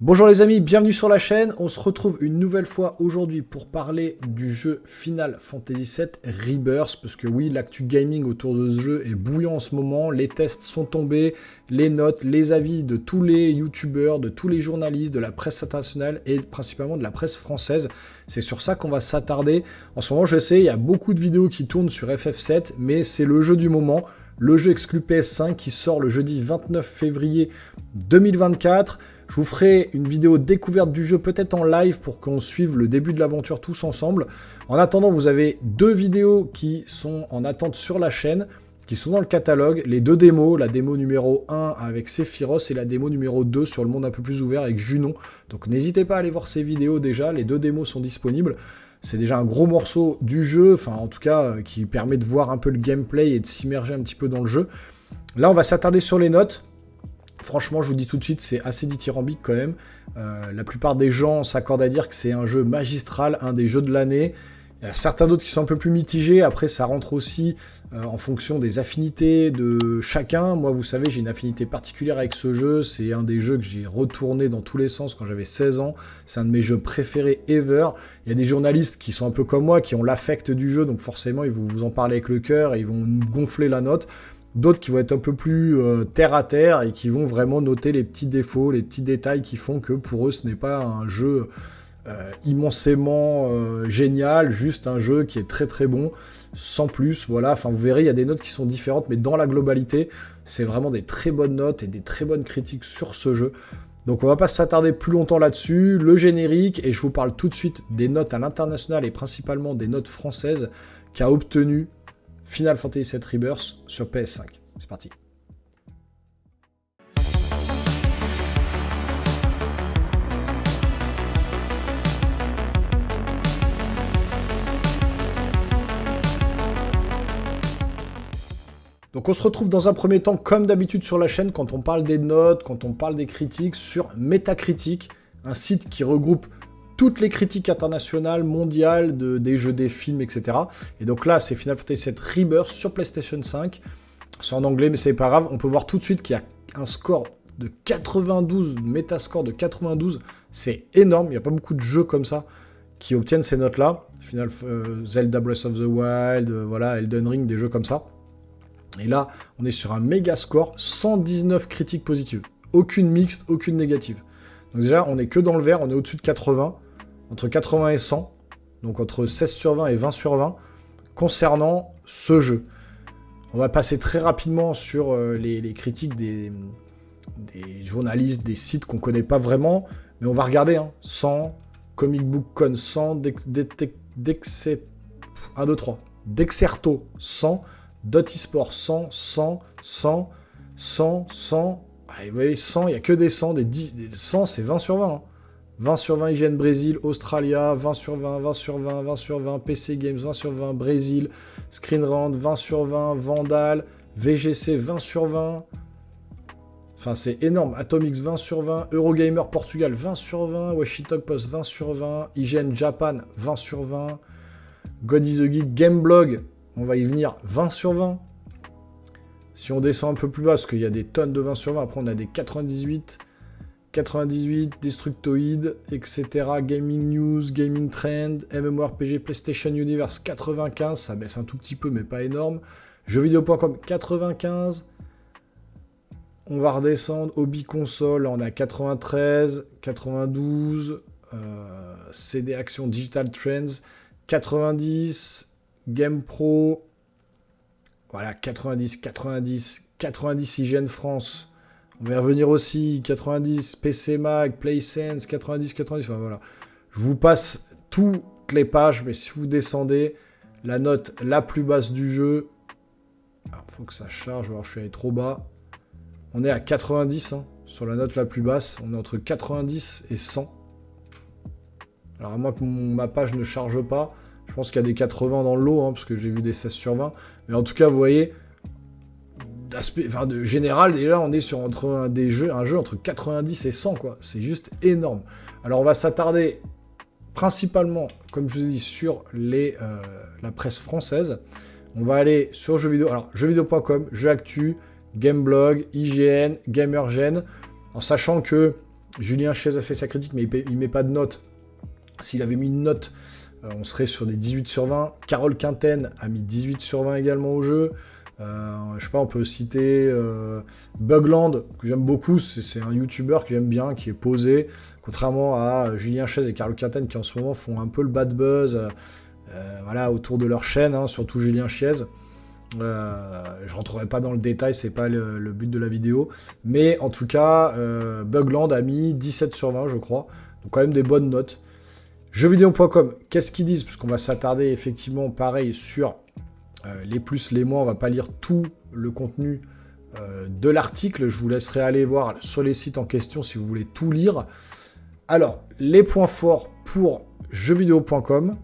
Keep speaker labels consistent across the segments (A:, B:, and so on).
A: Bonjour les amis, bienvenue sur la chaîne. On se retrouve une nouvelle fois aujourd'hui pour parler du jeu Final Fantasy VII Rebirth, parce que oui, l'actu gaming autour de ce jeu est bouillant en ce moment, les tests sont tombés, les notes, les avis de tous les youtubeurs, de tous les journalistes, de la presse internationale et principalement de la presse française. C'est sur ça qu'on va s'attarder. En ce moment, je sais, il y a beaucoup de vidéos qui tournent sur FF7, mais c'est le jeu du moment. Le jeu exclu PS5 qui sort le jeudi 29 février 2024. Je vous ferai une vidéo découverte du jeu peut-être en live pour qu'on suive le début de l'aventure tous ensemble. En attendant, vous avez deux vidéos qui sont en attente sur la chaîne, qui sont dans le catalogue. Les deux démos, la démo numéro 1 avec Sephiroth et la démo numéro 2 sur le monde un peu plus ouvert avec Junon. Donc n'hésitez pas à aller voir ces vidéos déjà, les deux démos sont disponibles. C'est déjà un gros morceau du jeu, enfin en tout cas qui permet de voir un peu le gameplay et de s'immerger un petit peu dans le jeu. Là, on va s'attarder sur les notes. Franchement, je vous dis tout de suite, c'est assez dithyrambique quand même. La plupart des gens s'accordent à dire que c'est un jeu magistral, un des jeux de l'année. Il y a certains d'autres qui sont un peu plus mitigés. Après, ça rentre aussi en fonction des affinités de chacun. Moi, vous savez, j'ai une affinité particulière avec ce jeu. C'est un des jeux que j'ai retourné dans tous les sens quand j'avais 16 ans. C'est un de mes jeux préférés ever. Il y a des journalistes qui sont un peu comme moi, qui ont l'affect du jeu. Donc forcément, ils vont vous en parler avec le cœur et ils vont nous gonfler la note. D'autres qui vont être un peu plus terre à terre et qui vont vraiment noter les petits défauts, les petits détails qui font que pour eux ce n'est pas un jeu immensément génial, juste un jeu qui est très très bon, sans plus, voilà. Enfin vous verrez, il y a des notes qui sont différentes, mais dans la globalité, c'est vraiment des très bonnes notes et des très bonnes critiques sur ce jeu. Donc on va pas s'attarder plus longtemps là-dessus, le générique, et je vous parle tout de suite des notes à l'international et principalement des notes françaises qu'a obtenu Final Fantasy VII Rebirth sur PS5. C'est parti. Donc on se retrouve dans un premier temps, comme d'habitude sur la chaîne, quand on parle des notes, quand on parle des critiques, sur Metacritic, un site qui regroupe toutes les critiques internationales, mondiales, des jeux, des films, etc. Et donc là, c'est Final Fantasy VII Rebirth sur PlayStation 5. C'est en anglais, mais c'est pas grave. On peut voir tout de suite qu'il y a un score de 92, métascore de 92. C'est énorme. Il n'y a pas beaucoup de jeux comme ça qui obtiennent ces notes-là. Zelda Breath of the Wild, voilà, Elden Ring, des jeux comme ça. Et là, on est sur un méga score, 119 critiques positives. Aucune mixte, aucune négative. Donc déjà, on n'est que dans le vert, on est au-dessus de 80, entre 80 et 100, donc entre 16 sur 20 et 20 sur 20, concernant ce jeu. On va passer très rapidement sur les critiques des journalistes, des sites qu'on ne connaît pas vraiment, mais on va regarder, 100, Comic Book Con 100, Dexerto 100, Dot-eSport 100, 100, 100, 100, 100... Ah, vous voyez, 100, il n'y a que des 100, des 100, c'est 20 sur 20. 20 sur 20, IGN Brésil, Australia, 20 sur 20, 20 sur 20, 20 sur 20, PC Games, 20 sur 20, Brésil, ScreenRant, 20 sur 20, Vandal, VGC, 20 sur 20. Enfin, c'est énorme. Atomix, 20 sur 20, Eurogamer Portugal, 20 sur 20, Washington Post, 20 sur 20, IGN Japan, 20 sur 20, God is a Geek, Gameblog, on va y venir, 20 sur 20. Si on descend un peu plus bas, parce qu'il y a des tonnes de 20 sur 20, après on a des 98, 98, Destructoid, etc. Gaming News, Gaming Trend, MMORPG, PlayStation Universe, 95, ça baisse un tout petit peu, mais pas énorme. Jeuxvideo.com, 95. On va redescendre, Hobby Console, on a 93, 92, CD Action Digital Trends, 90, Game Pro, voilà, 90, 90, 90 IGN France. On va y revenir aussi, 90 PC Mag, PlaySense, 90, 90, enfin voilà. Je vous passe toutes les pages, mais si vous descendez, la note la plus basse du jeu, alors faut que ça charge, alors je suis allé trop bas. On est à 90, sur la note la plus basse, on est entre 90 et 100. Alors à moins que ma page ne charge pas, je pense qu'il y a des 80 dans le lot, parce que j'ai vu des 16 sur 20. Mais en tout cas, vous voyez, de général, déjà, on est sur un jeu entre 90 et 100, quoi. C'est juste énorme. Alors, on va s'attarder principalement, comme je vous ai dit, sur la presse française. On va aller sur jeuxvideo. Alors, jeuxvideo.com, Jeux Actu, Gameblog, IGN, Gamergen, en sachant que Julien Chiez a fait sa critique, mais il met pas de note. S'il avait mis une note, on serait sur des 18 sur 20. Carole Quinten a mis 18 sur 20 également au jeu. Je sais pas, on peut citer Bugland, que j'aime beaucoup, c'est un YouTuber que j'aime bien, qui est posé, contrairement à Julien Chiez et Carole Quinten, qui en ce moment font un peu le bad buzz voilà, autour de leur chaîne, hein, surtout Julien Chiez. Je rentrerai pas dans le détail, c'est pas le but de la vidéo, mais en tout cas, Bugland a mis 17 sur 20, je crois, donc quand même des bonnes notes. Jeuxvideo.com, qu'est-ce qu'ils disent? Parce qu'on va s'attarder effectivement, pareil, sur les plus, les moins. On va pas lire tout le contenu de l'article. Je vous laisserai aller voir sur les sites en question si vous voulez tout lire. Alors, les points forts pour jeuxvideo.com.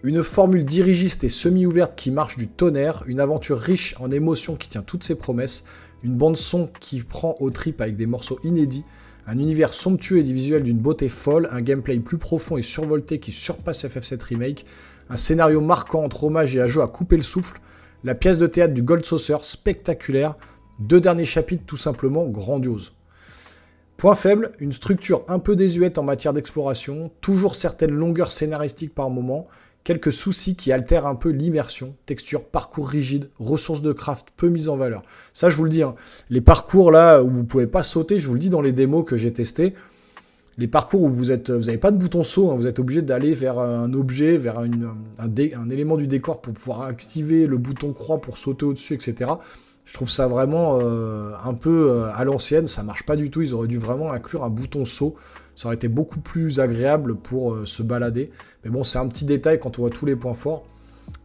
A: Une formule dirigiste et semi-ouverte qui marche du tonnerre, une aventure riche en émotions qui tient toutes ses promesses, une bande-son qui prend aux tripes avec des morceaux inédits, un univers somptueux et des visuels d'une beauté folle, un gameplay plus profond et survolté qui surpasse FF7 Remake, un scénario marquant entre hommage et ajout à couper le souffle, la pièce de théâtre du Gold Saucer spectaculaire, 2 derniers chapitres tout simplement grandioses. Point faible, une structure un peu désuète en matière d'exploration, toujours certaines longueurs scénaristiques par moment, quelques soucis qui altèrent un peu l'immersion, texture, parcours rigide, ressources de craft peu mises en valeur. Ça, je vous le dis, hein, les parcours là où vous pouvez pas sauter, je vous le dis dans les démos que j'ai testées, les parcours où vous n'avez pas de bouton saut, hein, vous êtes obligé d'aller vers un objet, vers un élément du décor pour pouvoir activer le bouton croix pour sauter au-dessus, etc. Je trouve ça vraiment un peu à l'ancienne, ça marche pas du tout, ils auraient dû vraiment inclure un bouton saut. Ça aurait été beaucoup plus agréable pour se balader. Mais bon, c'est un petit détail quand on voit tous les points forts.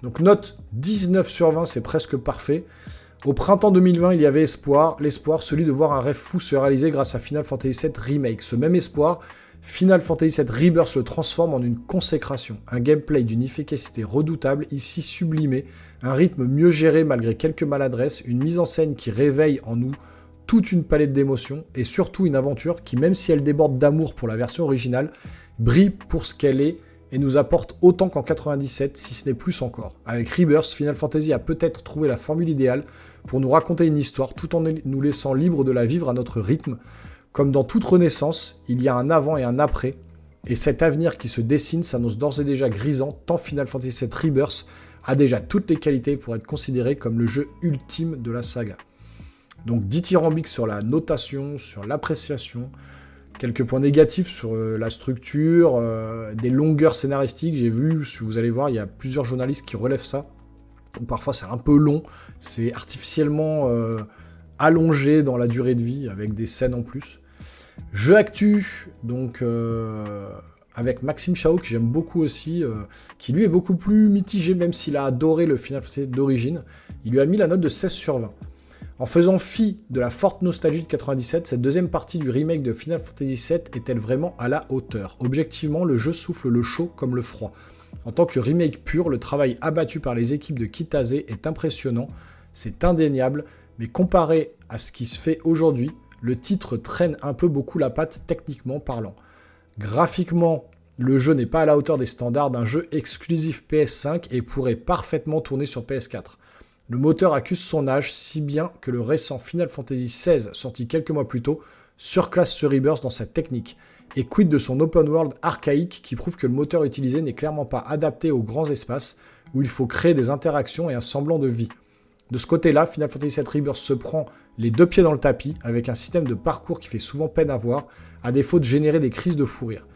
A: Donc note 19 sur 20, c'est presque parfait. Au printemps 2020, il y avait espoir. L'espoir, celui de voir un rêve fou se réaliser grâce à Final Fantasy VII Remake. Ce même espoir, Final Fantasy VII Rebirth le transforme en une consécration. Un gameplay d'une efficacité redoutable, ici sublimé. Un rythme mieux géré malgré quelques maladresses. Une mise en scène qui réveille en nous toute une palette d'émotions, et surtout une aventure qui, même si elle déborde d'amour pour la version originale, brille pour ce qu'elle est, et nous apporte autant qu'en 97, si ce n'est plus encore. Avec Rebirth, Final Fantasy a peut-être trouvé la formule idéale pour nous raconter une histoire, tout en nous laissant libres de la vivre à notre rythme. Comme dans toute renaissance, il y a un avant et un après, et cet avenir qui se dessine s'annonce d'ores et déjà grisant, tant Final Fantasy VII Rebirth a déjà toutes les qualités pour être considéré comme le jeu ultime de la saga. Donc dithyrambique sur la notation, sur l'appréciation, quelques points négatifs sur la structure, des longueurs scénaristiques, j'ai vu, si vous allez voir, il y a plusieurs journalistes qui relèvent ça. Donc parfois c'est un peu long, c'est artificiellement allongé dans la durée de vie, avec des scènes en plus. Jeu actu, donc avec Maxime Chao, que j'aime beaucoup aussi, qui lui est beaucoup plus mitigé, même s'il a adoré le Final Fantasy d'origine. Il lui a mis la note de 16 sur 20. En faisant fi de la forte nostalgie de 97, cette deuxième partie du remake de Final Fantasy VII est-elle vraiment à la hauteur? Objectivement, le jeu souffle le chaud comme le froid. En tant que remake pur, le travail abattu par les équipes de Kitase est impressionnant, c'est indéniable, mais comparé à ce qui se fait aujourd'hui, le titre traîne un peu beaucoup la patte techniquement parlant. Graphiquement, le jeu n'est pas à la hauteur des standards d'un jeu exclusif PS5 et pourrait parfaitement tourner sur PS4. Le moteur accuse son âge, si bien que le récent Final Fantasy XVI, sorti quelques mois plus tôt, surclasse ce Rebirth dans sa technique. Et quid de son open world archaïque qui prouve que le moteur utilisé n'est clairement pas adapté aux grands espaces où il faut créer des interactions et un semblant de vie. De ce côté-là, Final Fantasy VII Rebirth se prend les deux pieds dans le tapis avec un système de parcours qui fait souvent peine à voir, à défaut de générer des crises de fou rire.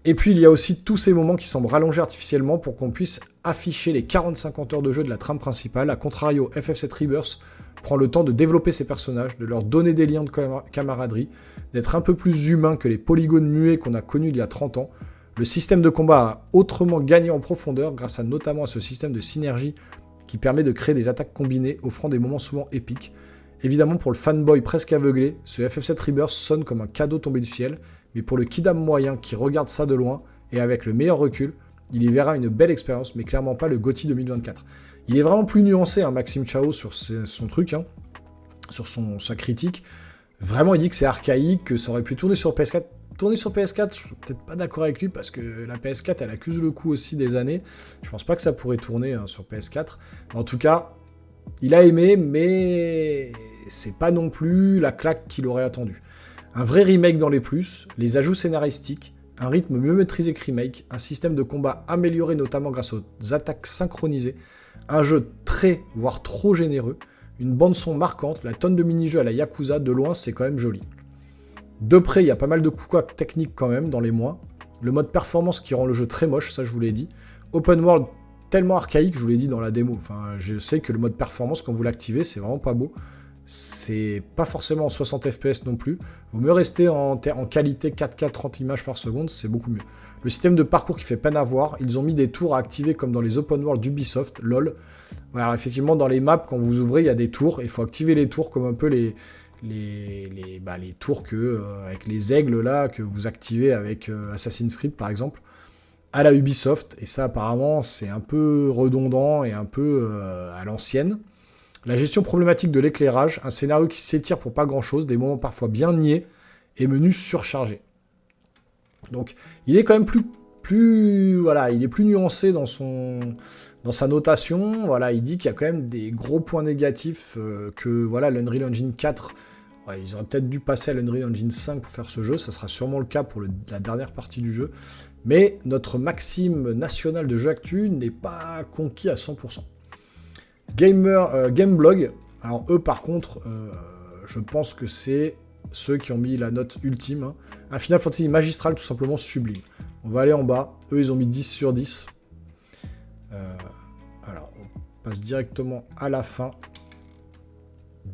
A: Et puis il y a aussi tous ces moments qui semblent rallongés artificiellement pour qu'on puisse afficher les 40-50 heures de jeu de la trame principale. A contrario, FF7 Rebirth prend le temps de développer ses personnages, de leur donner des liens de camaraderie, d'être un peu plus humain que les polygones muets qu'on a connus il y a 30 ans. Le système de combat a autrement gagné en profondeur grâce notamment à ce système de synergie qui permet de créer des attaques combinées offrant des moments souvent épiques. Évidemment, pour le fanboy presque aveuglé, ce FF7 Rebirth sonne comme un cadeau tombé du ciel, mais pour le kidam moyen qui regarde ça de loin, et avec le meilleur recul, il y verra une belle expérience, mais clairement pas le GOTY 2024. Il est vraiment plus nuancé, hein, Maxime Chao, sur son truc, hein, sur sa critique. Vraiment, il dit que c'est archaïque, que ça aurait pu tourner sur PS4. Tourner sur PS4, je suis peut-être pas d'accord avec lui, parce que la PS4, elle accuse le coup aussi des années. Je pense pas que ça pourrait tourner sur PS4. En tout cas, il a aimé, mais c'est pas non plus la claque qu'il aurait attendue. Un vrai remake dans les plus, les ajouts scénaristiques, un rythme mieux maîtrisé que remake, un système de combat amélioré notamment grâce aux attaques synchronisées, un jeu très, voire trop généreux, une bande-son marquante, la tonne de mini-jeux à la Yakuza, de loin c'est quand même joli. De près, il y a pas mal de couacs techniques quand même dans les mois. Le mode performance qui rend le jeu très moche, ça je vous l'ai dit. Open world tellement archaïque, je vous l'ai dit dans la démo. Enfin, je sais que le mode performance, quand vous l'activez, c'est vraiment pas beau. C'est pas forcément en 60 FPS non plus. Vaut mieux rester en qualité 4K 30 images par seconde, c'est beaucoup mieux. Le système de parcours qui fait peine à voir, ils ont mis des tours à activer comme dans les open world d'Ubisoft, lol. Alors effectivement, dans les maps, quand vous ouvrez, il y a des tours, il faut activer les tours comme un peu les tours avec les aigles là, que vous activez avec Assassin's Creed par exemple, à la Ubisoft, et ça apparemment c'est un peu redondant et un peu à l'ancienne. La gestion problématique de l'éclairage, un scénario qui s'étire pour pas grand chose, des moments parfois bien niais, et menus surchargés. Donc il est quand même il est plus nuancé dans sa notation. Voilà, il dit qu'il y a quand même des gros points négatifs, que voilà, l'Unreal Engine 4, ils auraient peut-être dû passer à l'Unreal Engine 5 pour faire ce jeu, ça sera sûrement le cas pour la dernière partie du jeu, mais notre maxime national de jeu actu n'est pas conquis à 100%. Gameblog, alors eux par contre, je pense que c'est ceux qui ont mis la note ultime, hein. Un Final Fantasy magistral tout simplement sublime. On va aller en bas, eux ils ont mis 10 sur 10. Alors on passe directement à la fin.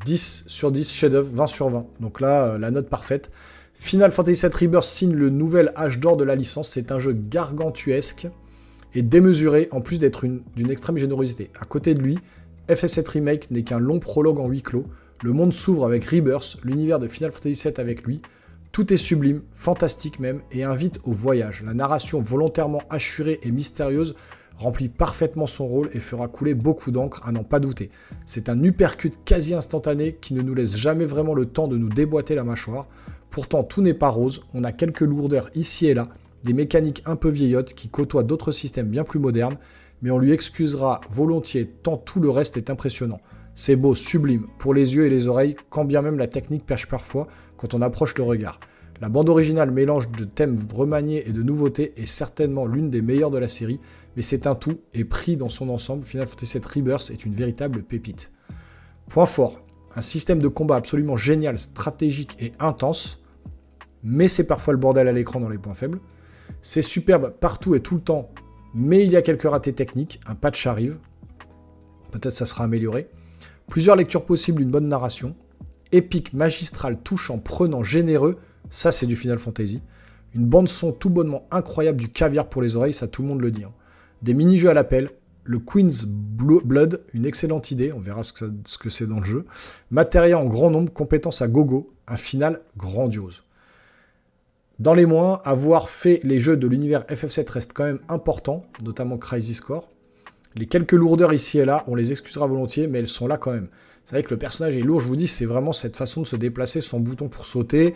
A: 10 sur 10, chef-d'œuvre, 20 sur 20. Donc là, la note parfaite. Final Fantasy VII Rebirth signe le nouvel âge d'or de la licence. C'est un jeu gargantuesque et démesuré, en plus d'être d'une extrême générosité. À côté de lui, FF7 Remake n'est qu'un long prologue en huis clos. Le monde s'ouvre avec Rebirth, l'univers de Final Fantasy VII avec lui. Tout est sublime, fantastique même, et invite au voyage. La narration volontairement hachurée et mystérieuse remplit parfaitement son rôle et fera couler beaucoup d'encre, à n'en pas douter. C'est un uppercut quasi instantané qui ne nous laisse jamais vraiment le temps de nous déboîter la mâchoire. Pourtant, tout n'est pas rose, on a quelques lourdeurs ici et là, des mécaniques un peu vieillottes qui côtoient d'autres systèmes bien plus modernes, mais on lui excusera volontiers tant tout le reste est impressionnant. C'est beau, sublime, pour les yeux et les oreilles, quand bien même la technique pêche parfois quand on approche le regard. La bande originale mélange de thèmes remaniés et de nouveautés est certainement l'une des meilleures de la série, mais c'est un tout, et pris dans son ensemble, Final Fantasy VII Rebirth est une véritable pépite. Point fort, un système de combat absolument génial, stratégique et intense, mais c'est parfois le bordel à l'écran dans les points faibles. C'est superbe partout et tout le temps, mais il y a quelques ratés techniques, un patch arrive, peut-être ça sera amélioré. Plusieurs lectures possibles, une bonne narration, épique, magistral, touchant, prenant, généreux, ça c'est du Final Fantasy. Une bande son tout bonnement incroyable, du caviar pour les oreilles, ça tout le monde le dit. Hein. Des mini-jeux à l'appel, le Queen's Blood, une excellente idée, on verra ce que c'est dans le jeu. Matériel en grand nombre, compétences à gogo, un final grandiose. Dans les moins, avoir fait les jeux de l'univers FF7 reste quand même important, notamment Crisis Core. Les quelques lourdeurs ici et là, on les excusera volontiers, mais elles sont là quand même. C'est vrai que le personnage est lourd, je vous dis, c'est vraiment cette façon de se déplacer, son bouton pour sauter.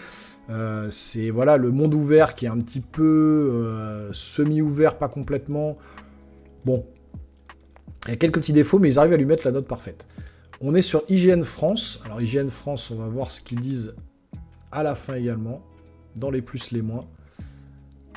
A: C'est voilà, le monde ouvert qui est un petit peu semi-ouvert, pas complètement. Bon, il y a quelques petits défauts, mais ils arrivent à lui mettre la note parfaite. On est sur IGN France. Alors IGN France, on va voir ce qu'ils disent à la fin également, dans les plus, les moins.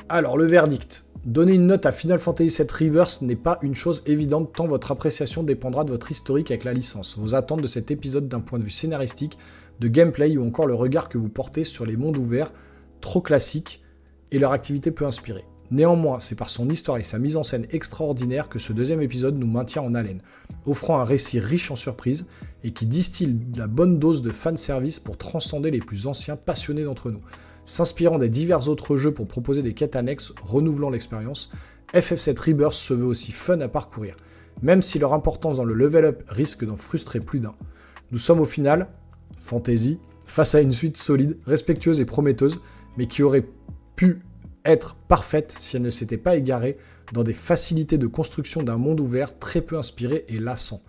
A: Alors, le verdict. Donner une note à Final Fantasy VII Rebirth n'est pas une chose évidente, tant votre appréciation dépendra de votre historique avec la licence, vos attentes de cet épisode d'un point de vue scénaristique, de gameplay ou encore le regard que vous portez sur les mondes ouverts trop classiques et leur activité peu inspirée. Néanmoins, c'est par son histoire et sa mise en scène extraordinaire que ce deuxième épisode nous maintient en haleine, offrant un récit riche en surprises et qui distille la bonne dose de fanservice pour transcender les plus anciens passionnés d'entre nous. S'inspirant des divers autres jeux pour proposer des quêtes annexes, renouvelant l'expérience, FF7 Rebirth se veut aussi fun à parcourir, même si leur importance dans le level up risque d'en frustrer plus d'un. Nous sommes au final, fantasy, face à une suite solide, respectueuse et prometteuse, mais qui aurait pu être parfaite si elle ne s'était pas égarée dans des facilités de construction d'un monde ouvert très peu inspiré et lassant.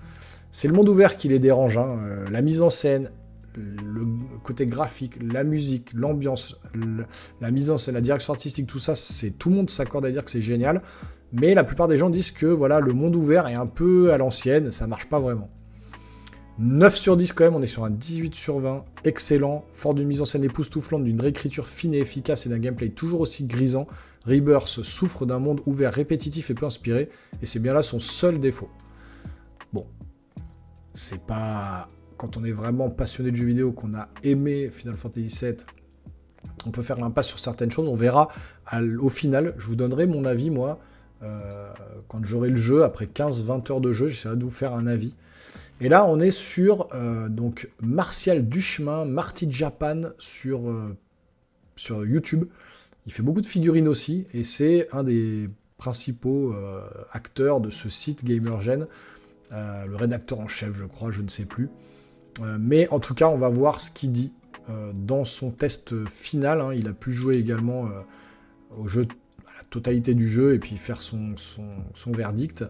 A: C'est le monde ouvert qui les dérange, hein. La mise en scène, le côté graphique, la musique, l'ambiance, la mise en scène, la direction artistique, tout ça, tout le monde s'accorde à dire que c'est génial, mais la plupart des gens disent que voilà, le monde ouvert est un peu à l'ancienne, ça marche pas vraiment. 9 sur 10 quand même, on est sur un 18 sur 20, excellent, fort d'une mise en scène époustouflante, d'une réécriture fine et efficace et d'un gameplay toujours aussi grisant, Rebirth souffre d'un monde ouvert, répétitif et peu inspiré, et c'est bien là son seul défaut. Bon, c'est pas... Quand on est vraiment passionné de jeux vidéo, qu'on a aimé Final Fantasy VII, on peut faire l'impasse sur certaines choses, on verra au final, je vous donnerai mon avis, moi, quand j'aurai le jeu, après 15-20 heures de jeu, j'essaierai de vous faire un avis. Et là, on est sur donc Martial Duchemin, Marty Japan sur YouTube. Il fait beaucoup de figurines aussi, et c'est un des principaux acteurs de ce site Gamergen, le rédacteur en chef, je crois, je ne sais plus. Mais en tout cas, on va voir ce qu'il dit dans son test final. Hein. Il a pu jouer également au jeu, à la totalité du jeu, et puis faire son verdict.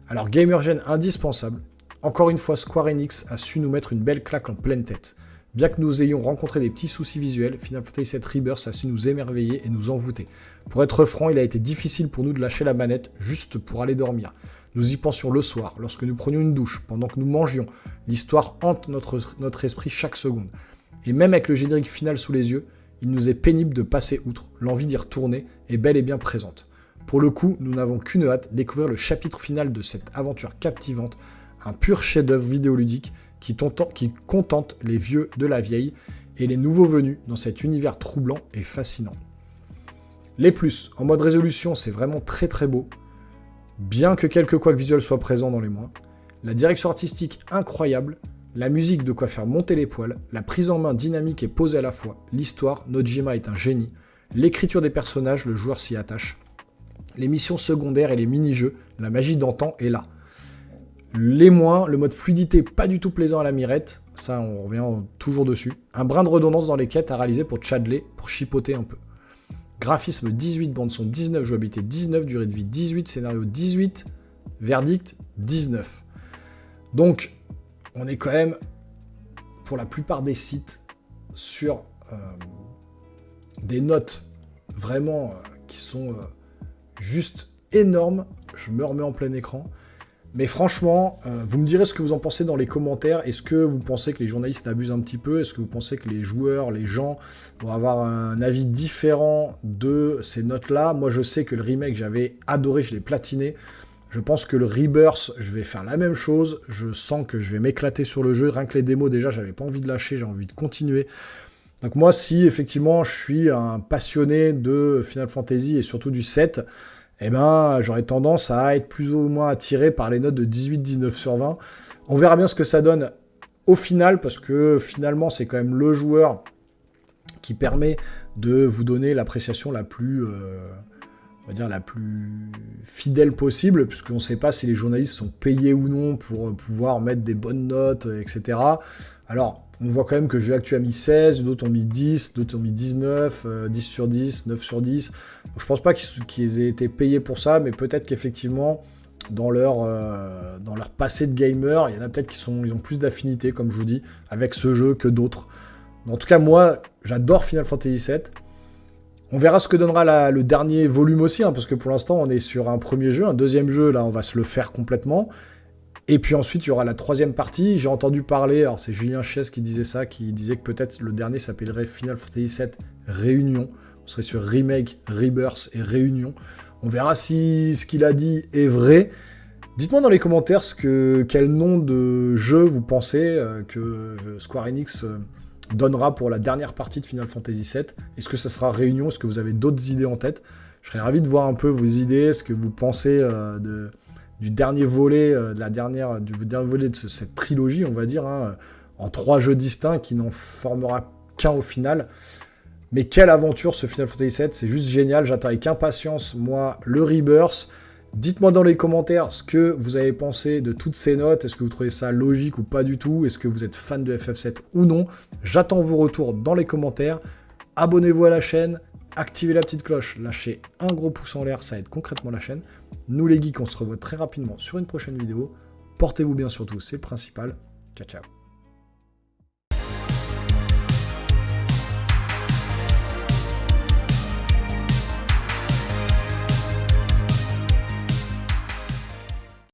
A: Alors, Gamergen indispensable. Encore une fois, Square Enix a su nous mettre une belle claque en pleine tête. Bien que nous ayons rencontré des petits soucis visuels, Final Fantasy VII Rebirth a su nous émerveiller et nous envoûter. Pour être franc, il a été difficile pour nous de lâcher la manette juste pour aller dormir. Nous y pensions le soir, lorsque nous prenions une douche, pendant que nous mangions. L'histoire hante notre esprit chaque seconde. Et même avec le générique final sous les yeux, il nous est pénible de passer outre. L'envie d'y retourner est bel et bien présente. Pour le coup, nous n'avons qu'une hâte, découvrir le chapitre final de cette aventure captivante, un pur chef-d'œuvre vidéoludique qui contente les vieux de la vieille et les nouveaux venus dans cet univers troublant et fascinant. Les plus, en mode résolution, c'est vraiment très très beau, bien que quelques couacs visuels soient présents dans les moins. La direction artistique incroyable, la musique de quoi faire monter les poils, la prise en main dynamique et posée à la fois, l'histoire, Nojima est un génie, l'écriture des personnages, le joueur s'y attache, les missions secondaires et les mini-jeux, la magie d'antan est là. Les moins, le mode fluidité pas du tout plaisant à la mirette, ça on revient toujours dessus. Un brin de redondance dans les quêtes à réaliser pour Chadley, pour chipoter un peu. Graphisme 18, bande son 19, jouabilité 19, durée de vie 18, scénario 18, verdict 19. Donc, on est quand même, pour la plupart des sites, sur des notes vraiment qui sont juste énormes. Je me remets en plein écran. Mais franchement, vous me direz ce que vous en pensez dans les commentaires. Est-ce que vous pensez que les journalistes abusent un petit peu? Est-ce que vous pensez que les joueurs, les gens vont avoir un avis différent de ces notes-là? Moi, je sais que le remake, j'avais adoré, je l'ai platiné. Je pense que le Rebirth, je vais faire la même chose. Je sens que je vais m'éclater sur le jeu. Rien que les démos, déjà, j'avais pas envie de lâcher, j'ai envie de continuer. Donc moi, si effectivement, je suis un passionné de Final Fantasy et surtout du 7... eh ben, j'aurais tendance à être plus ou moins attiré par les notes de 18-19 sur 20. On verra bien ce que ça donne au final, parce que finalement, c'est quand même le joueur qui permet de vous donner l'appréciation la plus, on va dire, la plus fidèle possible, puisqu'on ne sait pas si les journalistes sont payés ou non pour pouvoir mettre des bonnes notes, etc. Alors, on voit quand même que le jeu actuel a mis 16, d'autres ont mis 10, d'autres ont mis 19, 10 sur 10, 9 sur 10. Donc, je pense pas qu'ils aient été payés pour ça, mais peut-être qu'effectivement, dans leur passé de gamer, il y en a peut-être qui ont plus d'affinité, comme je vous dis, avec ce jeu que d'autres. En tout cas, moi, j'adore Final Fantasy VII. On verra ce que donnera le dernier volume aussi, hein, parce que pour l'instant, on est sur un premier jeu. Un deuxième jeu, là, on va se le faire complètement. Et puis ensuite, il y aura la troisième partie. J'ai entendu parler, alors c'est Julien Chies qui disait ça, qui disait que peut-être le dernier s'appellerait Final Fantasy VII Réunion. On serait sur Remake, Rebirth et Réunion. On verra si ce qu'il a dit est vrai. Dites-moi dans les commentaires quel nom de jeu vous pensez que Square Enix donnera pour la dernière partie de Final Fantasy VII. Est-ce que ça sera Réunion? Est-ce que vous avez d'autres idées en tête? Je serais ravi de voir un peu vos idées, ce que vous pensez du dernier volet, du dernier volet de cette trilogie, on va dire, hein, en 3 jeux distincts qui n'en formera qu'un au final. Mais quelle aventure ce Final Fantasy VII, c'est juste génial, j'attends avec impatience, moi, le Rebirth. Dites-moi dans les commentaires ce que vous avez pensé de toutes ces notes, est-ce que vous trouvez ça logique ou pas du tout, est-ce que vous êtes fan de FF7 ou non. J'attends vos retours dans les commentaires, abonnez-vous à la chaîne, activez la petite cloche, lâchez un gros pouce en l'air, ça aide concrètement la chaîne. Nous les geeks, on se revoit très rapidement sur une prochaine vidéo. Portez-vous bien surtout, c'est le principal. Ciao, ciao.